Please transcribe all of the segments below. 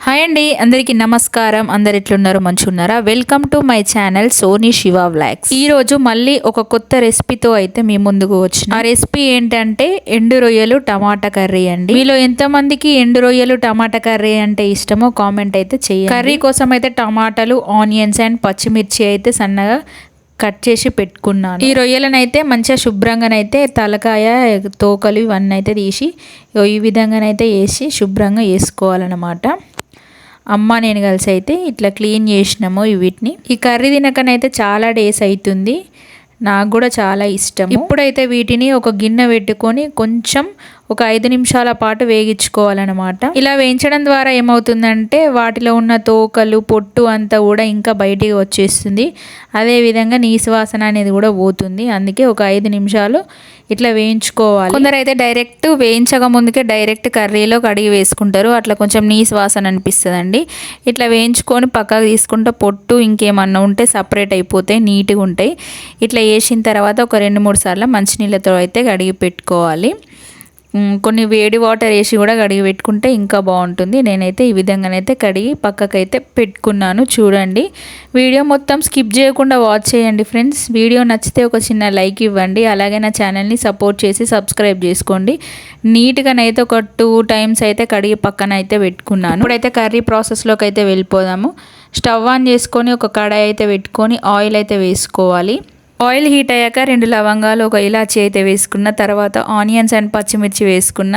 Hi అండి, అందరికీ నమస్కారం. అందరు ఎట్లున్నారు? మంచున్నారా? Welcome to my channel Sony Shiva vlogs. ఈ రోజు మళ్ళీ ఒక కొత్త రెసిపీతో అయితే మీ ముందుకు వచ్చిన. ఆ రెసిపీ ఏంటంటే ఎండు రొయ్యలు టమాటా కర్రీ అండి. మీలో ఎంతమందికి ఎండు రొయ్యలు టమాటా కర్రీ అంటే ఇష్టమో కామెంట్ అయితే చేయండి. కర్రీ కోసం అయితే టమాటాలు, ఆనియన్స్ అండ్ పచ్చిమిర్చి అయితే సన్నగా కట్ చేసి పెట్టుకున్నాను. ఈ రొయ్యలను అయితే మంచిగా శుభ్రంగానైతే తలకాయ, తోకలు ఇవన్నీ అయితే తీసి ఈ విధంగానైతే వేసి శుభ్రంగా వేసుకోవాలన్నమాట. అమ్మ నేను కలిసి అయితే ఇట్లా క్లీన్ చేసినాము వీటిని. ఈ కర్రీ తినకనైతే చాలా డేస్ అవుతుంది. నాకు కూడా చాలా ఇష్టం. ఇప్పుడైతే వీటిని ఒక గిన్నె పెట్టుకొని కొంచెం ఒక 5 నిమిషాల పాటు వేగించుకోవాలన్నమాట. ఇలా వేయించడం ద్వారా ఏమవుతుందంటే వాటిలో ఉన్న తోకలు, పొట్టు అంతా కూడా ఇంకా బయటికి వచ్చేస్తుంది. అదేవిధంగా నీసు వాసన అనేది కూడా పోతుంది. అందుకే ఒక 5 నిమిషాలు ఇట్లా వేయించుకోవాలి. కొందరు అయితే డైరెక్ట్ వేయించక ముందుకే డైరెక్ట్ కర్రీలో కడిగి వేసుకుంటారు. అట్లా కొంచెం నీసు వాసన అనిపిస్తుందండి. ఇట్లా వేయించుకొని పక్కకు తీసుకుంటే పొట్టు ఇంకేమన్నా ఉంటే సపరేట్ అయిపోతాయి, నీట్గా ఉంటాయి. ఇట్లా వేసిన తర్వాత ఒక 2-3 సార్లు మంచినీళ్ళతో అయితే కడిగి పెట్టుకోవాలి. కొన్ని వేడి వాటర్ వేసి కూడా కడిగి పెట్టుకుంటే ఇంకా బాగుంటుంది. నేనైతే ఈ విధంగానైతే కడిగి పక్కకైతే పెట్టుకున్నాను. చూడండి, వీడియో మొత్తం స్కిప్ చేయకుండా వాచ్ చేయండి ఫ్రెండ్స్. వీడియో నచ్చితే ఒక చిన్న లైక్ ఇవ్వండి. అలాగే నా ఛానల్ని సపోర్ట్ చేసి సబ్స్క్రైబ్ చేసుకోండి. నీట్గానైతే ఒక 2 టైమ్స్ అయితే కడిగి పక్కన అయితే పెట్టుకున్నాను. ఇప్పుడైతే కర్రీ ప్రాసెస్లోకి అయితే వెళ్ళిపోదాము. స్టవ్ ఆన్ చేసుకొని ఒక కడాయి అయితే పెట్టుకొని ఆయిల్ అయితే వేసుకోవాలి. ఆయిల్ హీట్ అయ్యాక 2 లవంగాలు, ఒక ఇలాచి అయితే వేసుకున్న తర్వాత ఆనియన్స్ అండ్ పచ్చిమిర్చి వేసుకున్న.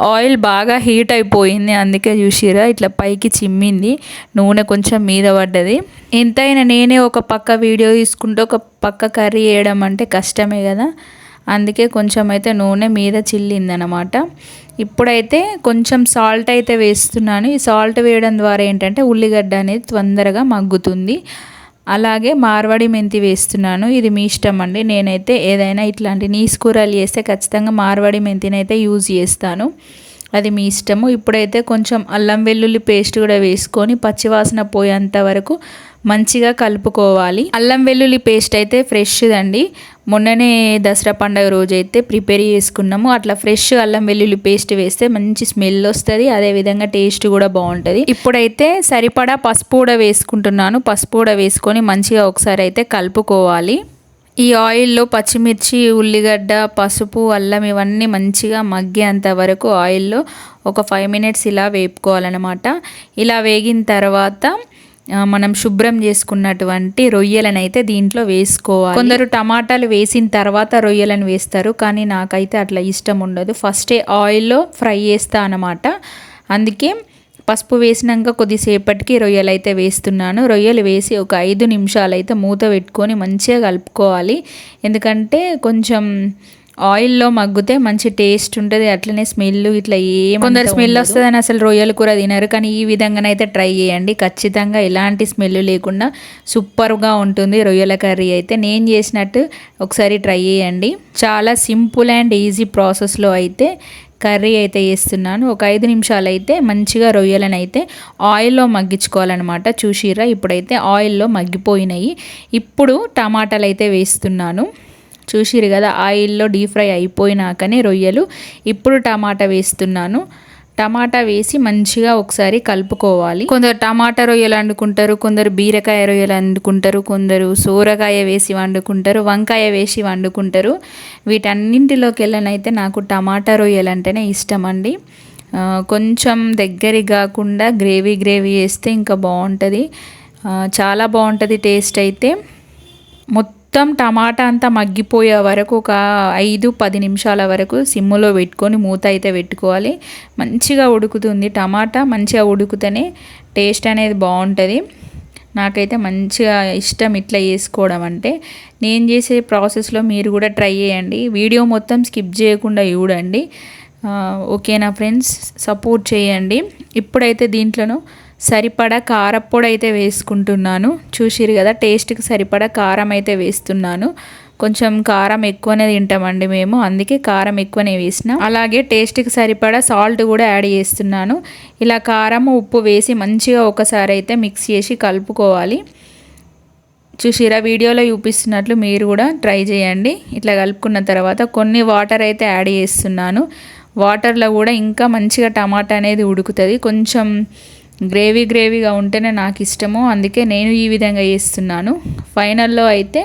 ఆయిల్ బాగా హీట్ అయిపోయింది, అందుకే చూసిరా ఇట్లా పైకి చిమ్మింది, నూనె కొంచెం మీద పడ్డది. ఎంతైనా నేనే ఒక పక్క వీడియో తీసుకుంటూ ఒక పక్క కర్రీ వేయడం అంటే కష్టమే కదా, అందుకే కొంచెం అయితే నూనె మీద చిల్లిందనమాట. ఇప్పుడైతే కొంచెం సాల్ట్ అయితే వేస్తున్నాను. ఈ సాల్ట్ వేయడం ద్వారా ఏంటంటే ఉల్లిగడ్డ అనేది తొందరగా మగ్గుతుంది. అలాగే మార్వాడి మెంతి వేస్తున్నాను. ఇది మీ ఇష్టం అండి. నేనైతే ఏదైనా ఇట్లాంటి నీసు కూరలు చేస్తే ఖచ్చితంగా మార్వాడి మెంతిని అయితే యూజ్ చేస్తాను. అది మీ ఇష్టము. ఇప్పుడైతే కొంచెం అల్లం వెల్లుల్లి పేస్ట్ కూడా వేసుకొని పచ్చివాసన పోయేంత వరకు మంచిగా కలుపుకోవాలి. అల్లం వెల్లుల్లి పేస్ట్ అయితే ఫ్రెష్దండి. మొన్ననే దసరా పండుగ రోజు అయితే ప్రిపేర్ చేసుకున్నాము. అట్లా ఫ్రెష్ అల్లం వెల్లుల్లి పేస్ట్ వేస్తే మంచి స్మెల్ వస్తుంది, అదేవిధంగా టేస్ట్ కూడా బాగుంటుంది. ఇప్పుడైతే సరిపడా పసుపు కూడా వేసుకుంటున్నాను. పసుపు కూడా వేసుకొని మంచిగా ఒకసారి అయితే కలుపుకోవాలి. ఈ ఆయిల్లో పచ్చిమిర్చి, ఉల్లిగడ్డ, పసుపు, అల్లం ఇవన్నీ మంచిగా మగ్గేంత వరకు ఆయిల్లో ఒక 5 మినిట్స్ ఇలా వేపుకోవాలన్నమాట. ఇలా వేగిన తర్వాత మనం శుభ్రం చేసుకున్నటువంటి రొయ్యలను అయితే దీంట్లో వేసుకోవాలి. కొందరు టమాటాలు వేసిన తర్వాత రొయ్యలను వేస్తారు, కానీ నాకైతే అట్లా ఇష్టం ఉండదు. ఫస్టే ఆయిల్లో ఫ్రై చేస్తా అన్నమాట. అందుకే పసుపు వేసినాక కొద్దిసేపటికి రొయ్యలు అయితే వేస్తున్నాను. రొయ్యలు వేసి ఒక 5 నిమిషాలు అయితే మూత పెట్టుకొని మంచిగా కలుపుకోవాలి. ఎందుకంటే కొంచెం ఆయిల్లో మగ్గితే మంచి టేస్ట్ ఉంటుంది. అట్లనే స్మెల్ ఇట్లా కొందరు స్మెల్ వస్తుందని అసలు రొయ్యలు కూర తినరు, కానీ ఈ విధంగానైతే ట్రై చేయండి. ఖచ్చితంగా ఎలాంటి స్మెల్ లేకుండా సూపర్గా ఉంటుంది రొయ్యల కర్రీ అయితే. నేను చేసినట్టు ఒకసారి ట్రై చేయండి. చాలా సింపుల్ అండ్ ఈజీ ప్రాసెస్లో అయితే కర్రీ అయితే వేస్తున్నాను. ఒక 5 నిమిషాలు అయితే మంచిగా రొయ్యలను అయితే ఆయిల్లో మగ్గించుకోవాలన్నమాట. చూసిర్రా, ఇప్పుడైతే ఆయిల్లో మగ్గిపోయినాయి. ఇప్పుడు టమాటాలు అయితే వేస్తున్నాను. చూసిరు కదా, ఆయిల్లో డీప్ ఫ్రై అయిపోయినాకనే రొయ్యలు. ఇప్పుడు టమాటా వేస్తున్నాను. టమాటా వేసి మంచిగా ఒకసారి కలుపుకోవాలి. కొందరు టమాటా రొయ్యలు వండుకుంటారు, కొందరు బీరకాయ రొయ్యలు వండుకుంటారు, కొందరు సోరకాయ వేసి వండుకుంటారు, వంకాయ వేసి వండుకుంటారు. వీటన్నింటిలోకి వెళ్ళనైతే నాకు టమాటా రొయ్యలు అంటేనే ఇష్టం అండి. కొంచెం దగ్గరికి కాకుండా గ్రేవీ వేస్తే ఇంకా బాగుంటుంది. చాలా బాగుంటుంది టేస్ట్ అయితే. మొత్తం టమాటా అంతా మగ్గిపోయే వరకు ఒక 5-10 నిమిషాల వరకు సిమ్ములో పెట్టుకొని మూత అయితే పెట్టుకోవాలి. మంచిగా ఉడుకుతుంది టమాటా. మంచిగా ఉడుకుతేనే టేస్ట్ అనేది బాగుంటుంది. నాకైతే మంచిగా ఇష్టం ఇట్లా చేసుకోవడం అంటే. నేను చేసే ప్రాసెస్లో మీరు కూడా ట్రై చేయండి. వీడియో మొత్తం స్కిప్ చేయకుండా చూడండి. ఓకేనా ఫ్రెండ్స్, సపోర్ట్ చేయండి. ఇప్పుడైతే దీంట్లోనూ సరిపడా కారప్పొడి అయితే వేసుకుంటున్నాను. చూసిరు కదా, టేస్ట్కి సరిపడా కారం అయితే వేస్తున్నాను. కొంచెం కారం ఎక్కువనే తింటామండి మేము, అందుకే కారం ఎక్కువనే వేసిన. అలాగే టేస్ట్కి సరిపడా సాల్ట్ కూడా యాడ్ చేస్తున్నాను. ఇలా కారం, ఉప్పు వేసి మంచిగా ఒకసారి అయితే మిక్స్ చేసి కలుపుకోవాలి. చూసిరా, వీడియోలో చూపిస్తున్నట్లు మీరు కూడా ట్రై చేయండి. ఇట్లా కలుపుకున్న తర్వాత కొన్ని వాటర్ అయితే యాడ్ చేస్తున్నాను. వాటర్లో కూడా ఇంకా మంచిగా టమాటా అనేది ఉడుకుతుంది. కొంచెం గ్రేవీగా ఉంటేనే నాకు ఇష్టము, అందుకే నేను ఈ విధంగా చేస్తున్నాను. ఫైనల్లో అయితే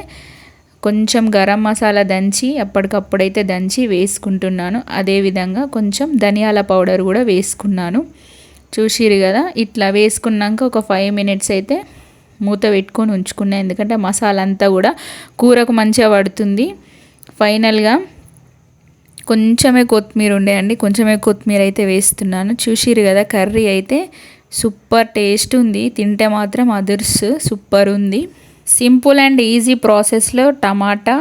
కొంచెం గరం మసాలా దంచి అప్పటికప్పుడైతే దంచి వేసుకుంటున్నాను. అదేవిధంగా కొంచెం ధనియాల పౌడర్ కూడా వేసుకున్నాను. చూసిరు కదా, ఇట్లా వేసుకున్నాక ఒక 5 మినిట్స్ అయితే మూత పెట్టుకొని ఉంచుకున్నాను, ఎందుకంటే మసాలా అంతా కూడా కూరకు మంచిగా పడుతుంది. ఫైనల్గా కొంచెమే కొత్తిమీర ఉండేయండి, కొంచెమే కొత్తిమీర అయితే వేస్తున్నాను. చూసిరు కదా, కర్రీ అయితే సూపర్ టేస్ట్ ఉంది, తింటే మాత్రం అదుర్స్ సూపర్ ఉంది. సింపుల్ అండ్ ఈజీ ప్రాసెస్లో టమాటా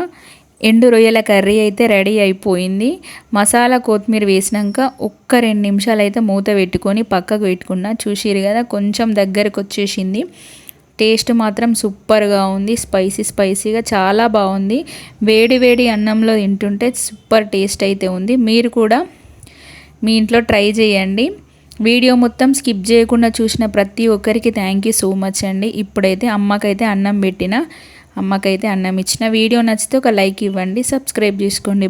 ఎండు రొయ్యల కర్రీ అయితే రెడీ అయిపోయింది. మసాలా కొత్తిమీర వేసినాక ఒక్క 2 నిమిషాలు అయితే మూత పెట్టుకొని పక్కకు పెట్టుకున్నా. చూసిరు కదా, కొంచెం దగ్గరకు వచ్చేసింది. టేస్ట్ మాత్రం సూపర్గా ఉంది, స్పైసీగా చాలా బాగుంది. వేడి అన్నంలో తింటుంటే సూపర్ టేస్ట్ అయితే ఉంది. మీరు కూడా మీ ఇంట్లో ట్రై చేయండి. వీడియో మొత్తం స్కిప్ చేయకుండా చూసిన ప్రతి ఒక్కరికి థ్యాంక్ యూ సో మచ్ అండి. ఇప్పుడైతే అమ్మకైతే అన్నం పెట్టిన, అమ్మకైతే అన్నం ఇచ్చిన. వీడియో నచ్చితే ఒక లైక్ ఇవ్వండి, సబ్స్క్రైబ్ చేసుకోండి.